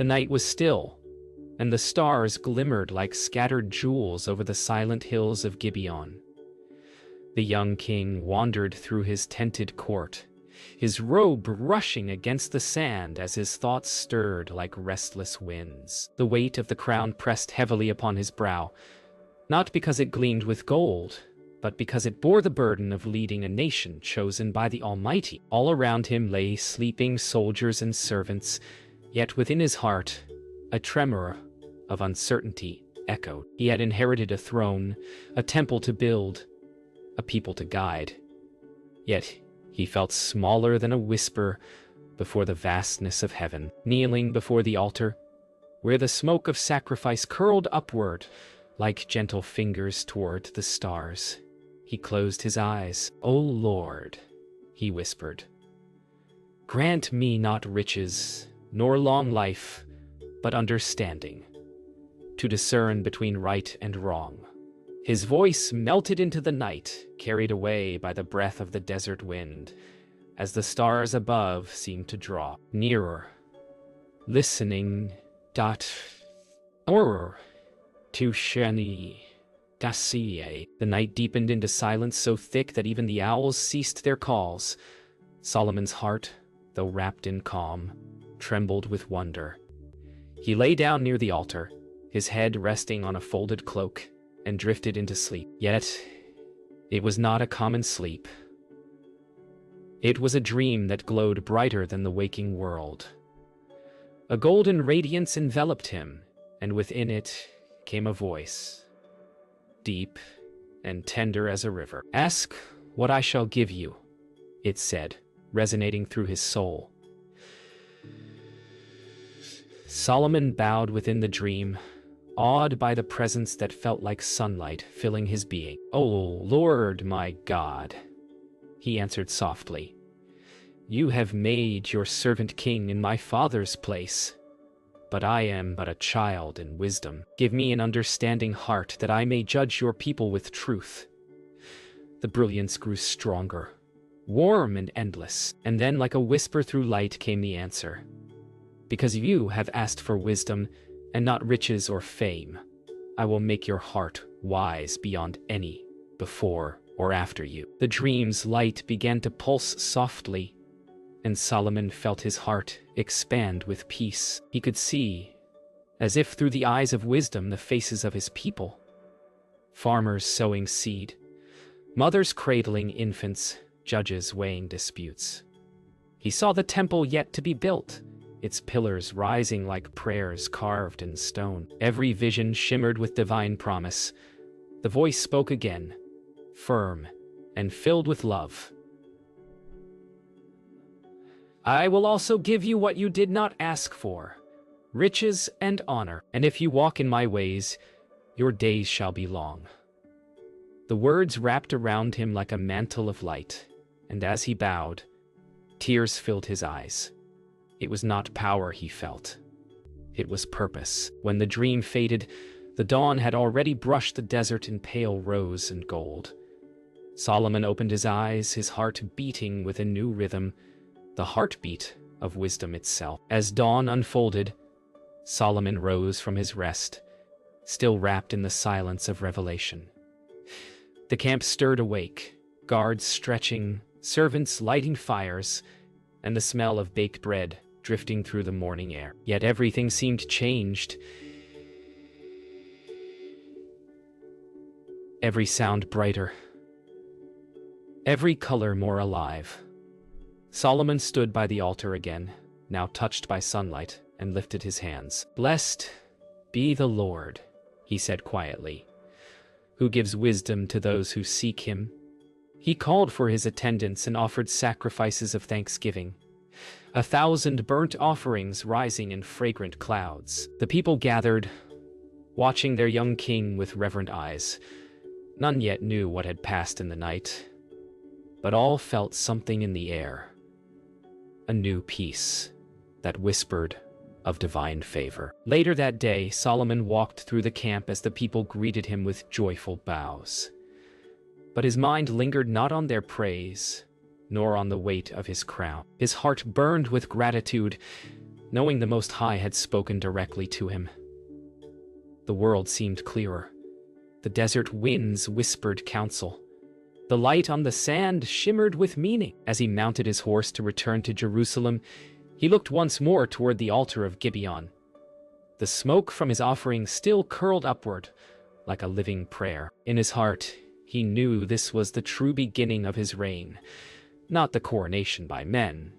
The night was still, and the stars glimmered like scattered jewels over the silent hills of Gibeon. The young king wandered through his tented court, his robe rushing against the sand as his thoughts stirred like restless winds. The weight of the crown pressed heavily upon his brow, not because it gleamed with gold, but because it bore the burden of leading a nation chosen by the Almighty. All around him lay sleeping soldiers and servants, yet within his heart, a tremor of uncertainty echoed. He had inherited a throne, a temple to build, a people to guide. Yet he felt smaller than a whisper before the vastness of heaven. Kneeling before the altar, where the smoke of sacrifice curled upward like gentle fingers toward the stars, he closed his eyes. "O Lord," he whispered, "grant me not riches, nor long life, but understanding, to discern between right and wrong." His voice melted into the night, carried away by the breath of the desert wind, as the stars above seemed to draw nearer, listening. Or to Shani Dacie. The night deepened into silence so thick that even the owls ceased their calls. Solomon's heart, though wrapped in calm, trembled with wonder. He lay down near the altar, his head resting on a folded cloak, and drifted into sleep. Yet it was not a common sleep. It was a dream that glowed brighter than the waking world. A golden radiance enveloped him, and within it came a voice, deep and tender as a river. "Ask what I shall give you," it said, resonating through his soul. Solomon bowed within the dream, awed by the presence that felt like sunlight filling his being. "O Lord my God," he answered softly, "you have made your servant king in my father's place, but I am but a child in wisdom. Give me an understanding heart that I may judge your people with truth." The brilliance grew stronger, warm and endless, and then like a whisper through light came the answer. "Because you have asked for wisdom and not riches or fame, I will make your heart wise beyond any before or after you." The dream's light began to pulse softly, and Solomon felt his heart expand with peace. He could see, as if through the eyes of wisdom, the faces of his people. Farmers sowing seed, mothers cradling infants, judges weighing disputes. He saw the temple yet to be built, its pillars rising like prayers carved in stone. Every vision shimmered with divine promise. The voice spoke again, firm and filled with love. "I will also give you what you did not ask for, riches and honor. And if you walk in my ways, your days shall be long." The words wrapped around him like a mantle of light, and as he bowed, tears filled his eyes. It was not power he felt. It was purpose. When the dream faded, the dawn had already brushed the desert in pale rose and gold. Solomon opened his eyes, his heart beating with a new rhythm, the heartbeat of wisdom itself. As dawn unfolded, Solomon rose from his rest, still wrapped in the silence of revelation. The camp stirred awake, guards stretching, servants lighting fires, and the smell of baked bread drifting through the morning air. Yet everything seemed changed. Every sound brighter, every color more alive. Solomon stood by the altar again, now touched by sunlight, and lifted his hands. "Blessed be the Lord," he said quietly, "who gives wisdom to those who seek him." He called for his attendants and offered sacrifices of thanksgiving, 1,000 burnt offerings rising in fragrant clouds. The people gathered, watching their young king with reverent eyes. None yet knew what had passed in the night, but all felt something in the air, a new peace that whispered of divine favor. Later that day, Solomon walked through the camp as the people greeted him with joyful bows. But his mind lingered not on their praise, nor on the weight of his crown. His heart burned with gratitude, knowing the Most High had spoken directly to him. The world seemed clearer. The desert winds whispered counsel. The light on the sand shimmered with meaning. As he mounted his horse to return to Jerusalem, he looked once more toward the altar of Gibeon. The smoke from his offering still curled upward, like a living prayer. In his heart, he knew this was the true beginning of his reign, not the coronation by men,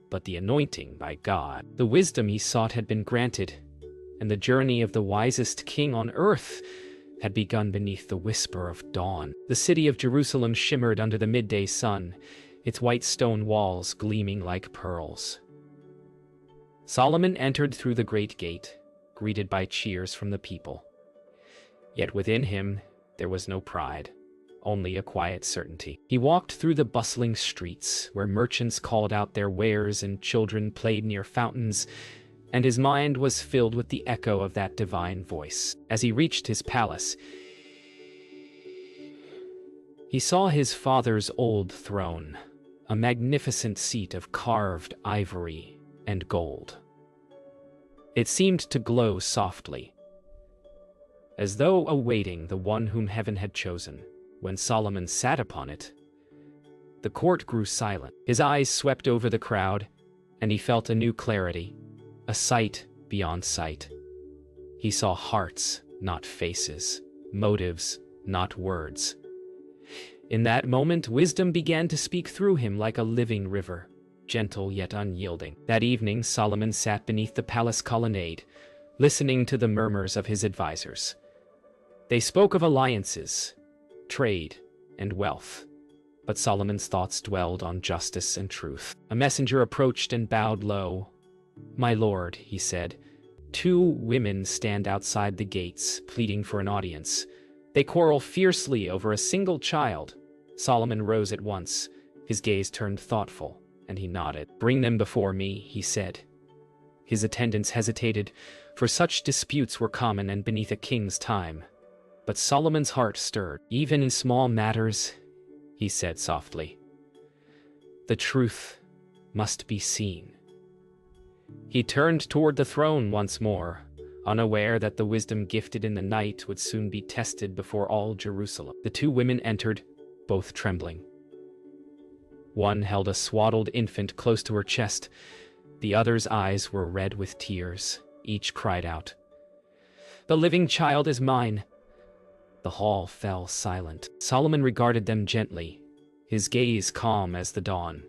but the anointing by God. The wisdom he sought had been granted, and the journey of the wisest king on earth had begun beneath the whisper of dawn. The city of Jerusalem shimmered under the midday sun, its white stone walls gleaming like pearls. Solomon entered through the great gate, greeted by cheers from the people. Yet within him there was no pride, only a quiet certainty. He walked through the bustling streets, where merchants called out their wares and children played near fountains, and his mind was filled with the echo of that divine voice. As he reached his palace, he saw his father's old throne, a magnificent seat of carved ivory and gold. It seemed to glow softly, as though awaiting the one whom heaven had chosen. When Solomon sat upon it, the court grew silent. His eyes swept over the crowd, and he felt a new clarity, a sight beyond sight. He saw hearts, not faces, motives, not words. In that moment, wisdom began to speak through him like a living river, gentle yet unyielding. That evening, Solomon sat beneath the palace colonnade, listening to the murmurs of his advisors. They spoke of alliances, trade, and wealth, but Solomon's thoughts dwelled on justice and truth. A messenger approached and bowed low. "My lord," he said, "two women stand outside the gates, pleading for an audience. They quarrel fiercely over a single child." Solomon rose at once, his gaze turned thoughtful, and he nodded. "Bring them before me," he said. His attendants hesitated, for such disputes were common and beneath a king's time. But Solomon's heart stirred. "Even in small matters," he said softly, "the truth must be seen." He turned toward the throne once more, unaware that the wisdom gifted in the night would soon be tested before all Jerusalem. The two women entered, both trembling. One held a swaddled infant close to her chest. The other's eyes were red with tears. Each cried out, "The living child is mine." The hall fell silent. Solomon regarded them gently, his gaze calm as the dawn.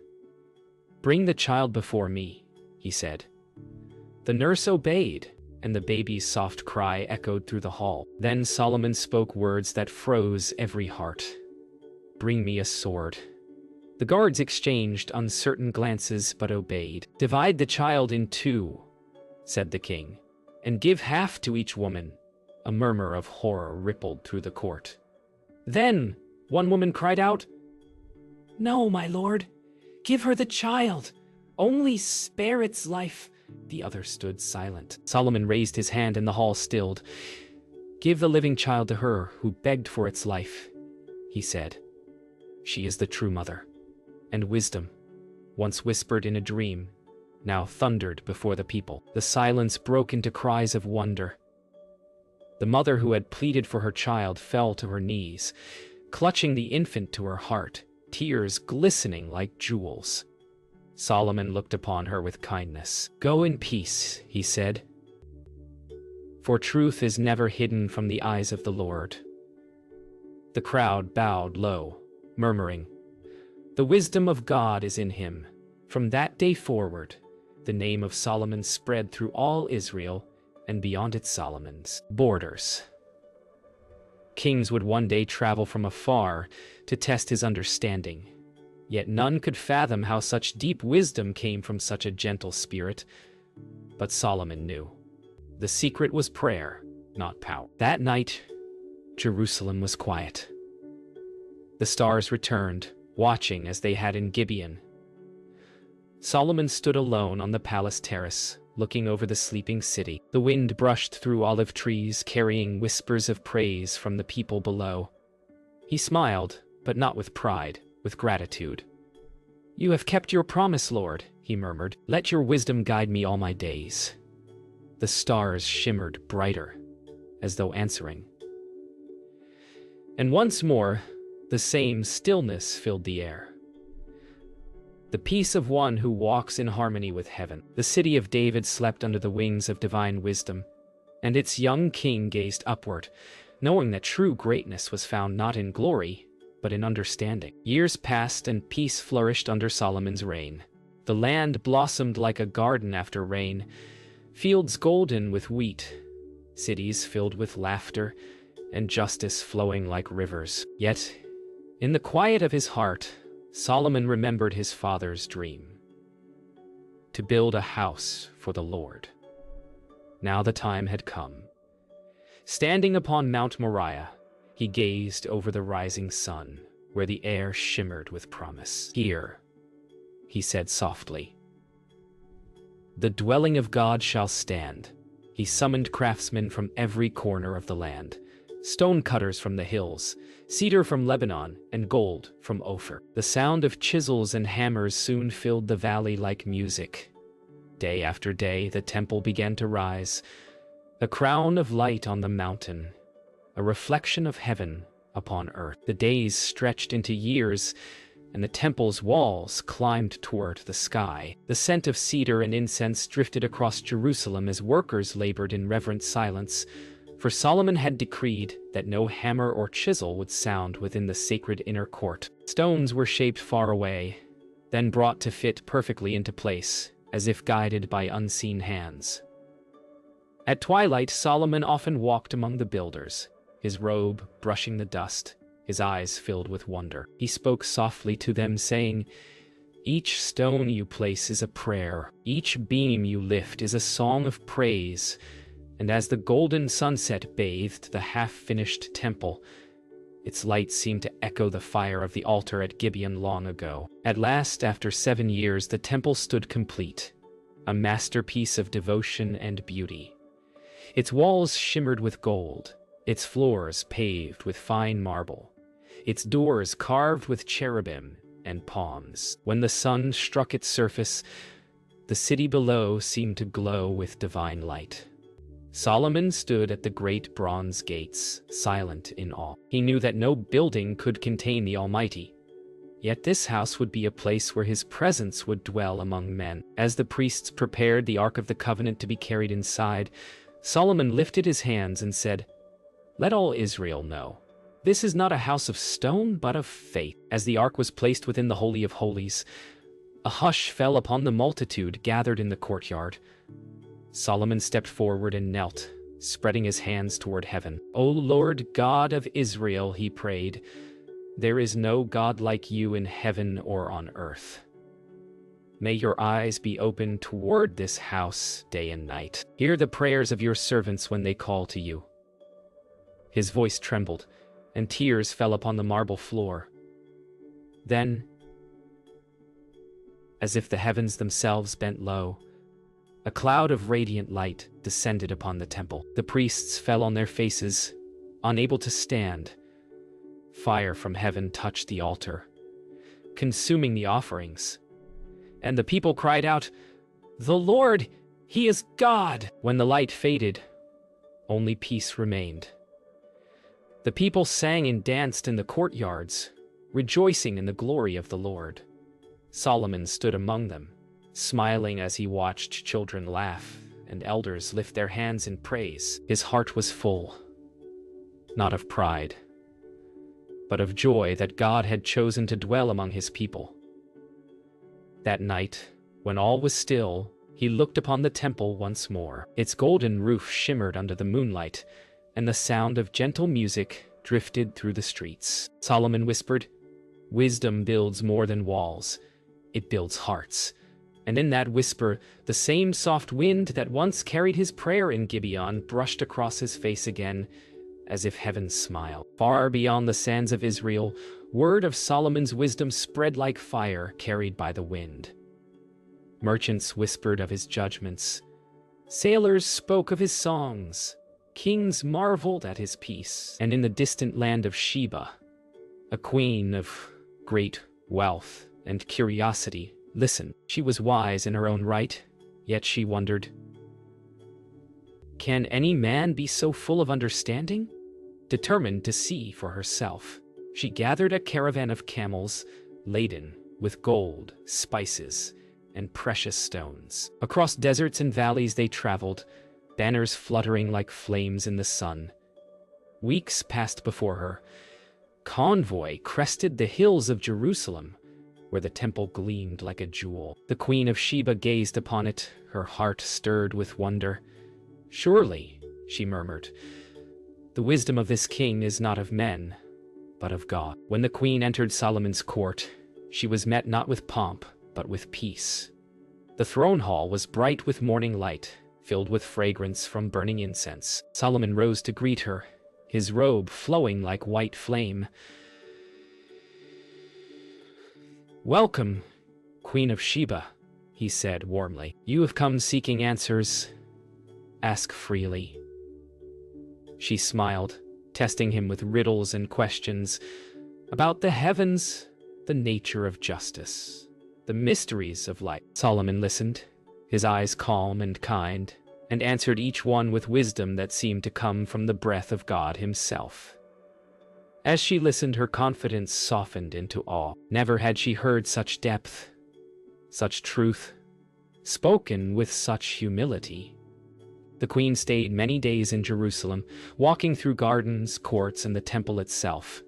"Bring the child before me," he said. The nurse obeyed, and the baby's soft cry echoed through the hall. Then Solomon spoke words that froze every heart. "Bring me a sword." The guards exchanged uncertain glances but obeyed. "Divide the child in two," said the king, "and give half to each woman." A murmur of horror rippled through the court. Then one woman cried out, "No, my lord, give her the child. Only spare its life." The other stood silent. Solomon raised his hand and the hall stilled. "Give the living child to her who begged for its life," he said. "She is the true mother." And wisdom, once whispered in a dream, now thundered before the people. The silence broke into cries of wonder. The mother who had pleaded for her child fell to her knees, clutching the infant to her heart, tears glistening like jewels. Solomon looked upon her with kindness. "Go in peace," he said, "for truth is never hidden from the eyes of the Lord." The crowd bowed low, murmuring, "The wisdom of God is in him." From that day forward, the name of Solomon spread through all Israel and beyond its Solomon's borders. Kings would one day travel from afar to test his understanding, yet none could fathom how such deep wisdom came from such a gentle spirit. But Solomon knew. The secret was prayer, not power. That night, Jerusalem was quiet. The stars returned, watching as they had in Gibeon. Solomon stood alone on the palace terrace, looking over the sleeping city. The wind brushed through olive trees, carrying whispers of praise from the people below. He smiled, but not with pride, with gratitude. "You have kept your promise, Lord," he murmured. "Let your wisdom guide me all my days." The stars shimmered brighter, as though answering. And once more, the same stillness filled the air. The peace of one who walks in harmony with heaven. The city of David slept under the wings of divine wisdom, and its young king gazed upward, knowing that true greatness was found not in glory, but in understanding. Years passed and peace flourished under Solomon's reign. The land blossomed like a garden after rain, fields golden with wheat, cities filled with laughter, and justice flowing like rivers. Yet, in the quiet of his heart, Solomon remembered his father's dream: to build a house for the Lord. Now the time had come. Standing upon Mount Moriah, he gazed over the rising sun, where the air shimmered with promise. "Here," he said softly, "the dwelling of God shall stand." He summoned craftsmen from every corner of the land, stone cutters from the hills, cedar from Lebanon, and gold from Ophir. The sound of chisels and hammers soon filled the valley like music. Day after day, the temple began to rise, a crown of light on the mountain, a reflection of heaven upon earth. The days stretched into years, and the temple's walls climbed toward the sky. The scent of cedar and incense drifted across Jerusalem as workers labored in reverent silence, for Solomon had decreed that no hammer or chisel would sound within the sacred inner court. Stones were shaped far away, then brought to fit perfectly into place, as if guided by unseen hands. At twilight, Solomon often walked among the builders, his robe brushing the dust, his eyes filled with wonder. He spoke softly to them, saying, "Each stone you place is a prayer, each beam you lift is a song of praise." And as the golden sunset bathed the half-finished temple, its light seemed to echo the fire of the altar at Gibeon long ago. At last, after 7 years, the temple stood complete, a masterpiece of devotion and beauty. Its walls shimmered with gold, its floors paved with fine marble, its doors carved with cherubim and palms. When the sun struck its surface, the city below seemed to glow with divine light. Solomon stood at the great bronze gates, silent in awe. He knew that no building could contain the Almighty, yet this house would be a place where his presence would dwell among men. As the priests prepared the Ark of the Covenant to be carried inside, Solomon lifted his hands and said, "Let all Israel know, this is not a house of stone, but of faith." As the Ark was placed within the Holy of Holies, a hush fell upon the multitude gathered in the courtyard. Solomon stepped forward and knelt, spreading his hands toward heaven. "O Lord God of Israel," he prayed, "there is no God like you in heaven or on earth. May your eyes be open toward this house day and night. Hear the prayers of your servants when they call to you." His voice trembled, and tears fell upon the marble floor. Then, as if the heavens themselves bent low, a cloud of radiant light descended upon the temple. The priests fell on their faces, unable to stand. Fire from heaven touched the altar, consuming the offerings. And the people cried out, "The Lord, He is God!" When the light faded, only peace remained. The people sang and danced in the courtyards, rejoicing in the glory of the Lord. Solomon stood among them, smiling as he watched children laugh and elders lift their hands in praise. His heart was full, not of pride, but of joy that God had chosen to dwell among his people. That night, when all was still, he looked upon the temple once more. Its golden roof shimmered under the moonlight, and the sound of gentle music drifted through the streets. Solomon whispered, "Wisdom builds more than walls, it builds hearts." And in that whisper, the same soft wind that once carried his prayer in Gibeon brushed across his face again, as if heaven smiled. Far beyond the sands of Israel, word of Solomon's wisdom spread like fire carried by the wind. Merchants whispered of his judgments. Sailors spoke of his songs. Kings marveled at his peace. And in the distant land of Sheba, a queen of great wealth and curiosity Listen, she was wise in her own right, yet she wondered, can any man be so full of understanding? Determined to see for herself, she gathered a caravan of camels laden with gold, spices, and precious stones. Across deserts and valleys they traveled, banners fluttering like flames in the sun. Weeks passed before her. Convoy crested the hills of Jerusalem, where the temple gleamed like a jewel. The Queen of Sheba gazed upon it, her heart stirred with wonder. Surely, she murmured, the wisdom of this king is not of men, but of God. When the queen entered Solomon's court, she was met not with pomp, but with peace. The throne hall was bright with morning light, filled with fragrance from burning incense. Solomon rose to greet her, his robe flowing like white flame. "Welcome, Queen of Sheba," he said warmly. "You have come seeking answers. Ask freely." She smiled, testing him with riddles and questions about the heavens, the nature of justice, the mysteries of life. Solomon listened, his eyes calm and kind, and answered each one with wisdom that seemed to come from the breath of God himself. As she listened, her confidence softened into awe. Never had she heard such depth, such truth, spoken with such humility. The queen stayed many days in Jerusalem, walking through gardens, courts, and the temple itself.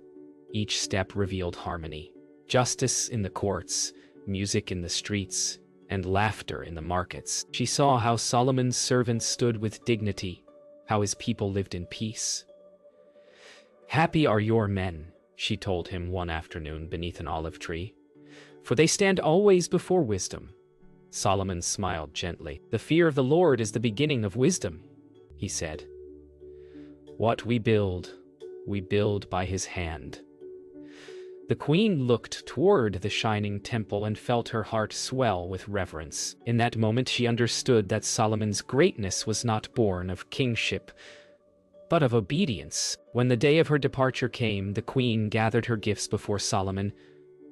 Each step revealed harmony. Justice in the courts, music in the streets, and laughter in the markets. She saw how Solomon's servants stood with dignity, how his people lived in peace. "Happy are your men," she told him one afternoon beneath an olive tree, "for they stand always before wisdom." Solomon smiled gently. "The fear of the Lord is the beginning of wisdom," he said. "What we build by his hand." The queen looked toward the shining temple and felt her heart swell with reverence. In that moment she understood that Solomon's greatness was not born of kingship, but of obedience. When the day of her departure came, the queen gathered her gifts before Solomon,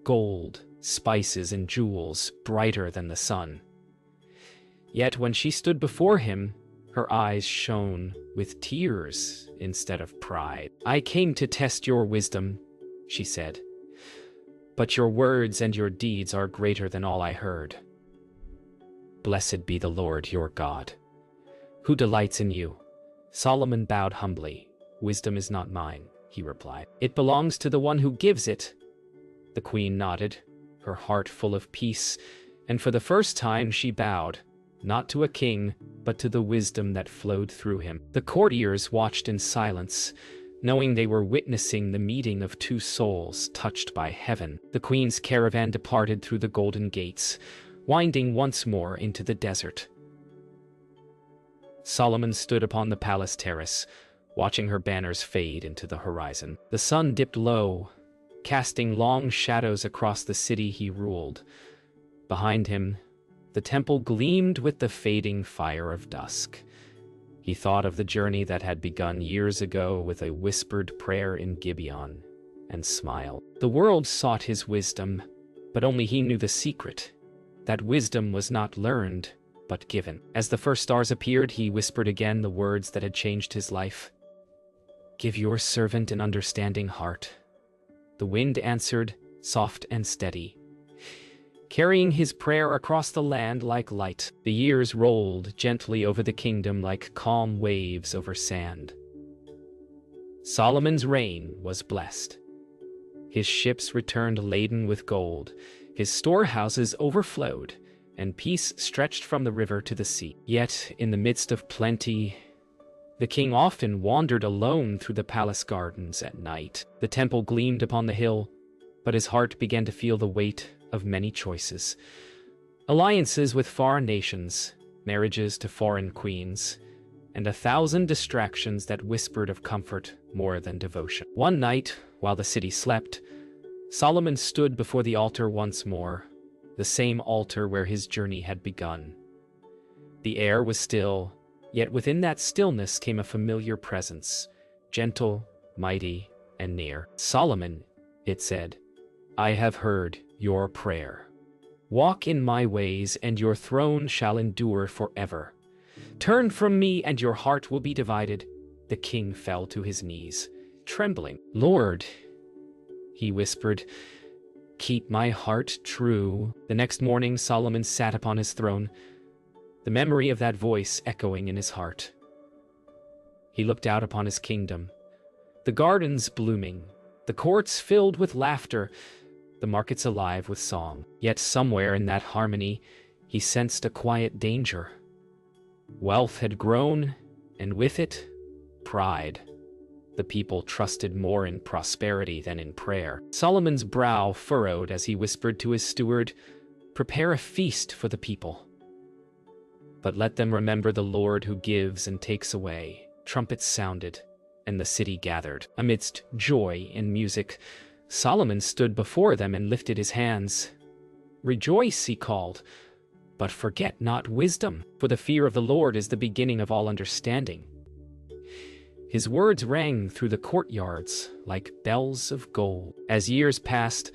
gold, spices, and jewels brighter than the sun. Yet when she stood before him, her eyes shone with tears instead of pride. "I came to test your wisdom," she said, "but your words and your deeds are greater than all I heard. Blessed be the Lord your God, who delights in you." Solomon bowed humbly. "Wisdom is not mine," he replied. "It belongs to the one who gives it." The queen nodded, her heart full of peace, and for the first time she bowed, not to a king, but to the wisdom that flowed through him. The courtiers watched in silence, knowing they were witnessing the meeting of two souls touched by heaven. The queen's caravan departed through the golden gates, winding once more into the desert. Solomon stood upon the palace terrace, watching her banners fade into the horizon. The sun dipped low, casting long shadows across the city he ruled. Behind him, the temple gleamed with the fading fire of dusk. He thought of the journey that had begun years ago with a whispered prayer in Gibeon, and smiled. The world sought his wisdom, but only he knew the secret. That wisdom was not learned, but given. As the first stars appeared, he whispered again the words that had changed his life. "Give your servant an understanding heart." The wind answered, soft and steady, carrying his prayer across the land like light. The years rolled gently over the kingdom like calm waves over sand. Solomon's reign was blessed. His ships returned laden with gold, his storehouses overflowed, and peace stretched from the river to the sea. Yet, in the midst of plenty, the king often wandered alone through the palace gardens at night. The temple gleamed upon the hill, but his heart began to feel the weight of many choices. Alliances with foreign nations, marriages to foreign queens, and 1,000 distractions that whispered of comfort more than devotion. One night, while the city slept, Solomon stood before the altar once more, the same altar where his journey had begun. The air was still, yet within that stillness came a familiar presence, gentle, mighty, and near. "Solomon," it said, "I have heard your prayer. Walk in my ways, and your throne shall endure forever. Turn from me, and your heart will be divided." The king fell to his knees, trembling. "Lord," he whispered, "keep my heart true." The next morning Solomon sat upon his throne, the memory of that voice echoing in his heart. He looked out upon his kingdom, the gardens blooming, the courts filled with laughter, the markets alive with song. Yet somewhere in that harmony, he sensed a quiet danger. Wealth had grown, and with it, pride. The people trusted more in prosperity than in prayer. Solomon's brow furrowed as he whispered to his steward, "Prepare a feast for the people. But let them remember the Lord who gives and takes away." Trumpets sounded, and the city gathered. Amidst joy and music, Solomon stood before them and lifted his hands. "Rejoice," he called, "but forget not wisdom, for the fear of the Lord is the beginning of all understanding." His words rang through the courtyards like bells of gold. As years passed,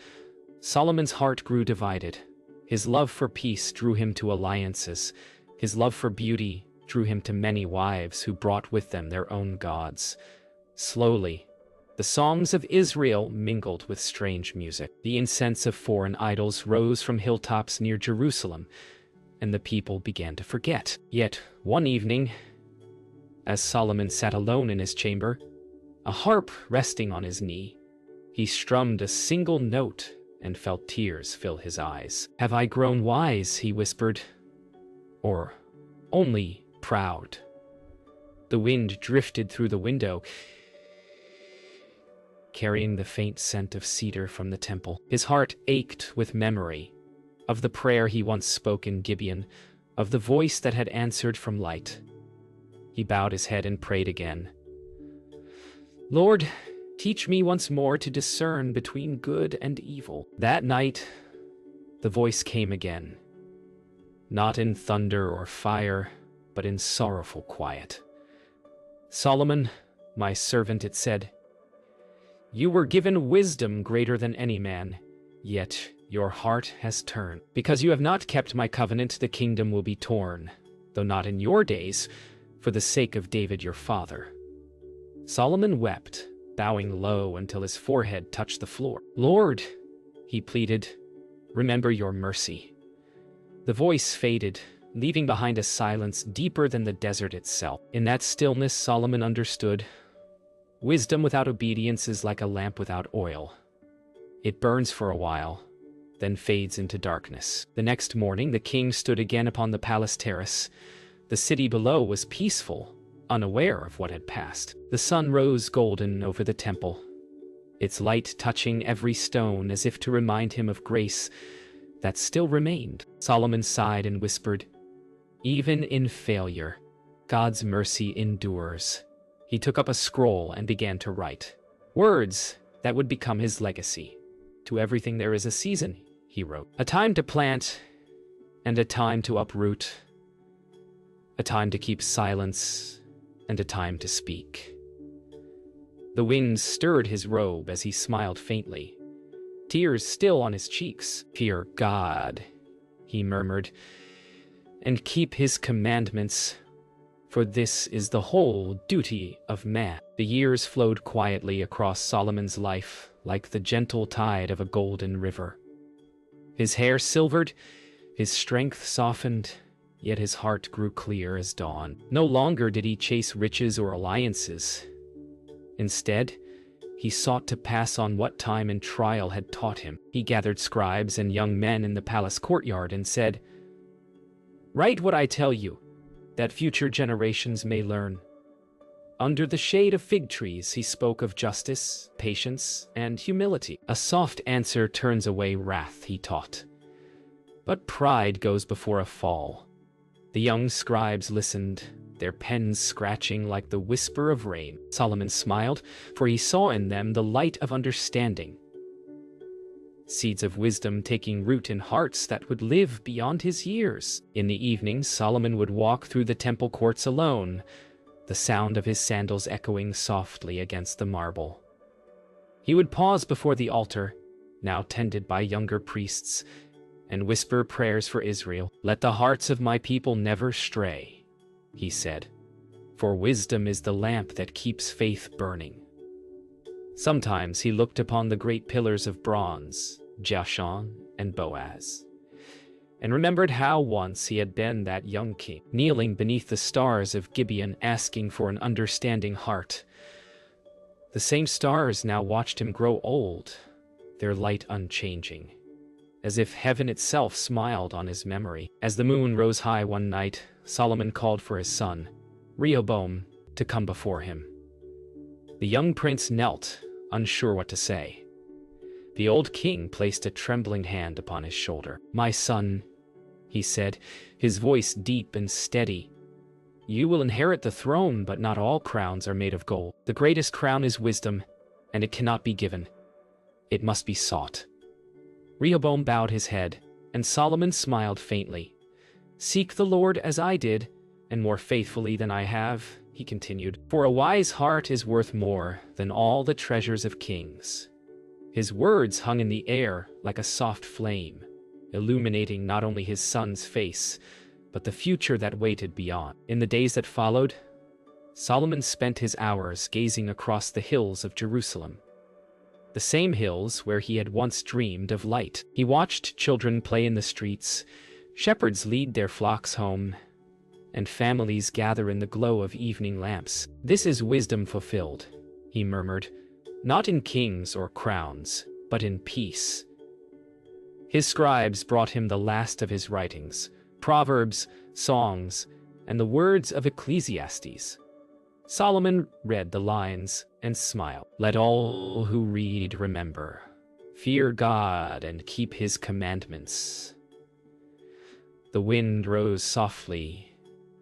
Solomon's heart grew divided. His love for peace drew him to alliances. His love for beauty drew him to many wives who brought with them their own gods. Slowly, the songs of Israel mingled with strange music. The incense of foreign idols rose from hilltops near Jerusalem, and the people began to forget. Yet, one evening, as Solomon sat alone in his chamber, a harp resting on his knee, he strummed a single note and felt tears fill his eyes. "Have I grown wise?" he whispered, "or only proud?" The wind drifted through the window, carrying the faint scent of cedar from the temple. His heart ached with memory of the prayer he once spoke in Gibeon, of the voice that had answered from light. He bowed his head and prayed again. "Lord, teach me once more to discern between good and evil." That night, the voice came again, not in thunder or fire, but in sorrowful quiet. "Solomon, my servant," it said, "you were given wisdom greater than any man, yet your heart has turned. Because you have not kept my covenant, the kingdom will be torn, though not in your days, for the sake of David your father." Solomon wept, bowing low until his forehead touched the floor. "Lord," he pleaded, "remember your mercy." The voice faded, leaving behind a silence deeper than the desert itself. In that stillness, Solomon understood. Wisdom without obedience is like a lamp without oil. It burns for a while, then fades into darkness. The next morning, the king stood again upon the palace terrace. The city below was peaceful, unaware of what had passed. The sun rose golden over the temple, its light touching every stone as if to remind him of grace that still remained. Solomon sighed and whispered, "Even in failure, God's mercy endures." He took up a scroll and began to write words that would become his legacy. "To everything there is a season," he wrote. "A time to plant and a time to uproot. A time to keep silence and a time to speak." The wind stirred his robe as he smiled faintly, tears still on his cheeks. "Fear God," he murmured, "and keep his commandments, for this is the whole duty of man." The years flowed quietly across Solomon's life like the gentle tide of a golden river. His hair silvered, his strength softened, yet his heart grew clear as dawn. No longer did he chase riches or alliances. Instead, he sought to pass on what time and trial had taught him. He gathered scribes and young men in the palace courtyard and said, "Write what I tell you, that future generations may learn." Under the shade of fig trees, he spoke of justice, patience, and humility. "A soft answer turns away wrath," he taught, "but pride goes before a fall." The young scribes listened, their pens scratching like the whisper of rain. Solomon smiled, for he saw in them the light of understanding, seeds of wisdom taking root in hearts that would live beyond his years. In the evening, Solomon would walk through the temple courts alone, the sound of his sandals echoing softly against the marble. He would pause before the altar, now tended by younger priests, and whisper prayers for Israel. Let the hearts of my people never stray, he said, for wisdom is the lamp that keeps faith burning. Sometimes he looked upon the great pillars of bronze, Jashon and Boaz, and remembered how once he had been that young king, kneeling beneath the stars of Gibeon asking for an understanding heart. The same stars now watched him grow old, their light unchanging, as if heaven itself smiled on his memory. As the moon rose high one night, Solomon called for his son, Rehoboam, to come before him. The young prince knelt, unsure what to say. The old king placed a trembling hand upon his shoulder. My son, he said, his voice deep and steady, you will inherit the throne, but not all crowns are made of gold. The greatest crown is wisdom, and it cannot be given. It must be sought. Rehoboam bowed his head, and Solomon smiled faintly. Seek the Lord as I did, and more faithfully than I have, he continued, for a wise heart is worth more than all the treasures of kings. His words hung in the air like a soft flame, illuminating not only his son's face, but the future that waited beyond. In the days that followed, Solomon spent his hours gazing across the hills of Jerusalem, the same hills where he had once dreamed of light. He watched children play in the streets, shepherds lead their flocks home, and families gather in the glow of evening lamps. This is wisdom fulfilled, he murmured, not in kings or crowns, but in peace. His scribes brought him the last of his writings, proverbs, songs, and the words of Ecclesiastes. Solomon read the lines and smiled. Let all who read remember, fear God and keep his commandments. The wind rose softly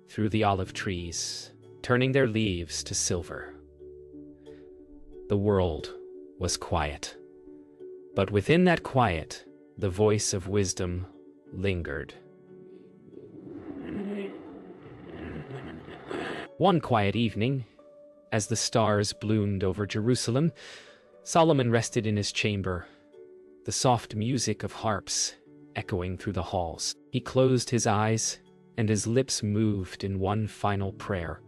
through the olive trees, turning their leaves to silver. The world was quiet, but within that quiet, the voice of wisdom lingered. One quiet evening, as the stars bloomed over Jerusalem, Solomon rested in his chamber, the soft music of harps echoing through the halls. He closed his eyes, and his lips moved in one final prayer.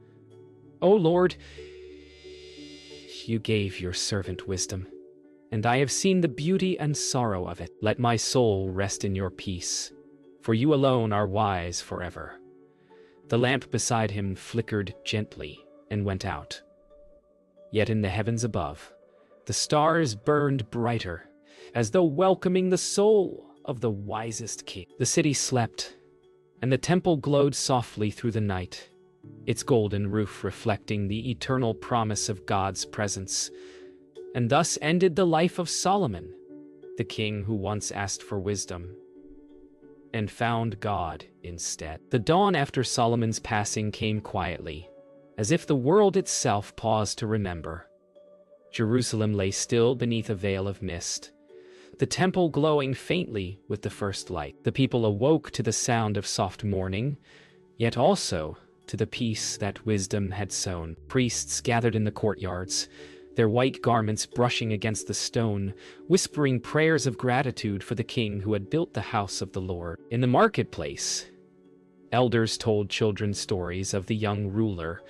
O Lord, you gave your servant wisdom, and I have seen the beauty and sorrow of it. Let my soul rest in your peace, for you alone are wise forever. The lamp beside him flickered gently and went out. Yet in the heavens above, the stars burned brighter, as though welcoming the soul of the wisest king. The city slept, and the temple glowed softly through the night, its golden roof reflecting the eternal promise of God's presence. And thus ended the life of Solomon, the king who once asked for wisdom and found God instead. The dawn after Solomon's passing came quietly, as if the world itself paused to remember. Jerusalem lay still beneath a veil of mist, the temple glowing faintly with the first light. The people awoke to the sound of soft mourning, yet also to the peace that wisdom had sown. Priests gathered in the courtyards, their white garments brushing against the stone, whispering prayers of gratitude for the king who had built the house of the Lord. In the marketplace, elders told children stories of the young ruler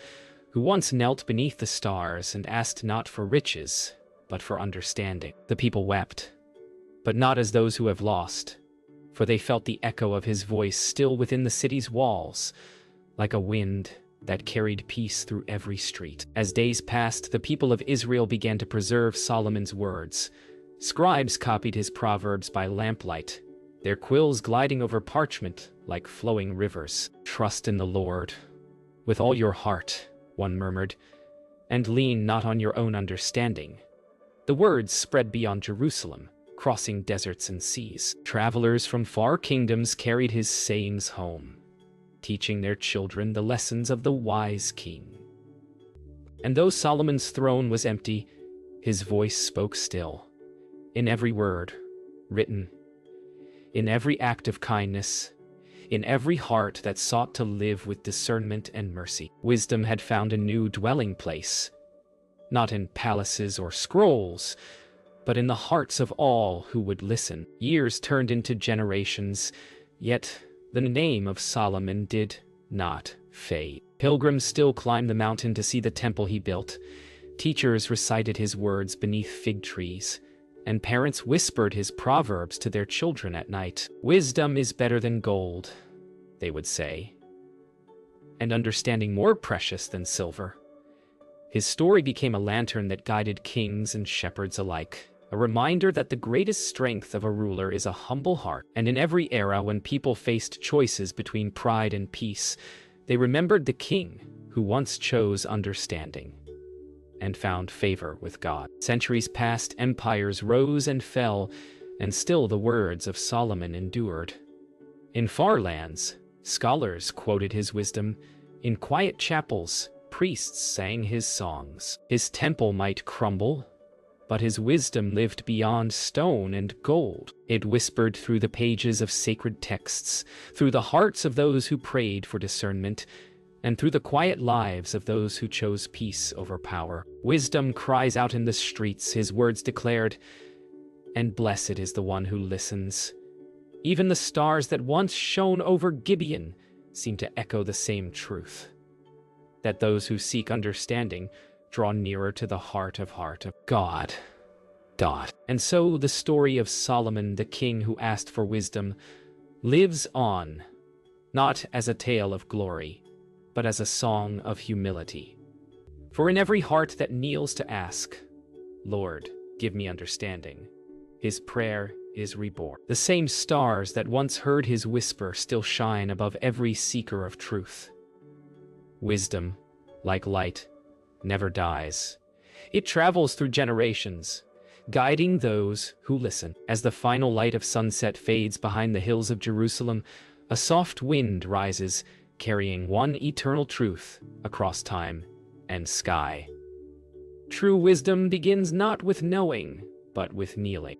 who once knelt beneath the stars and asked not for riches, but for understanding. The people wept, but not as those who have lost, for they felt the echo of his voice still within the city's walls, like a wind that carried peace through every street. As days passed, the people of Israel began to preserve Solomon's words. Scribes copied his proverbs by lamplight, their quills gliding over parchment like flowing rivers. Trust in the Lord with all your heart, one murmured, and lean not on your own understanding. The words spread beyond Jerusalem, crossing deserts and seas. Travelers from far kingdoms carried his sayings home, teaching their children the lessons of the wise king. And though Solomon's throne was empty, his voice spoke still. In every word written, in every act of kindness, in every heart that sought to live with discernment and mercy, wisdom had found a new dwelling place, not in palaces or scrolls, but in the hearts of all who would listen. Years turned into generations, yet the name of Solomon did not fade. Pilgrims still climbed the mountain to see the temple he built. Teachers recited his words beneath fig trees, and parents whispered his proverbs to their children at night. Wisdom is better than gold, they would say, and understanding more precious than silver. His story became a lantern that guided kings and shepherds alike, a reminder that the greatest strength of a ruler is a humble heart. And in every era when people faced choices between pride and peace, they remembered the king who once chose understanding and found favor with God. Centuries passed, empires rose and fell, and still the words of Solomon endured. In far lands, scholars quoted his wisdom. In quiet chapels, priests sang his songs. His temple might crumble, but his wisdom lived beyond stone and gold. It whispered through the pages of sacred texts, through the hearts of those who prayed for discernment, and through the quiet lives of those who chose peace over power. Wisdom cries out in the streets, his words declared, and blessed is the one who listens. Even the stars that once shone over Gibeon seem to echo the same truth, that those who seek understanding draw nearer to the heart of God. And so the story of Solomon, the king who asked for wisdom, lives on, not as a tale of glory, but as a song of humility. For in every heart that kneels to ask, Lord, give me understanding, his prayer is reborn. The same stars that once heard his whisper still shine above every seeker of truth. Wisdom, like light, never dies. It travels through generations, guiding those who listen. As the final light of sunset fades behind the hills of Jerusalem, a soft wind rises, carrying one eternal truth across time and sky. True wisdom begins not with knowing, but with kneeling.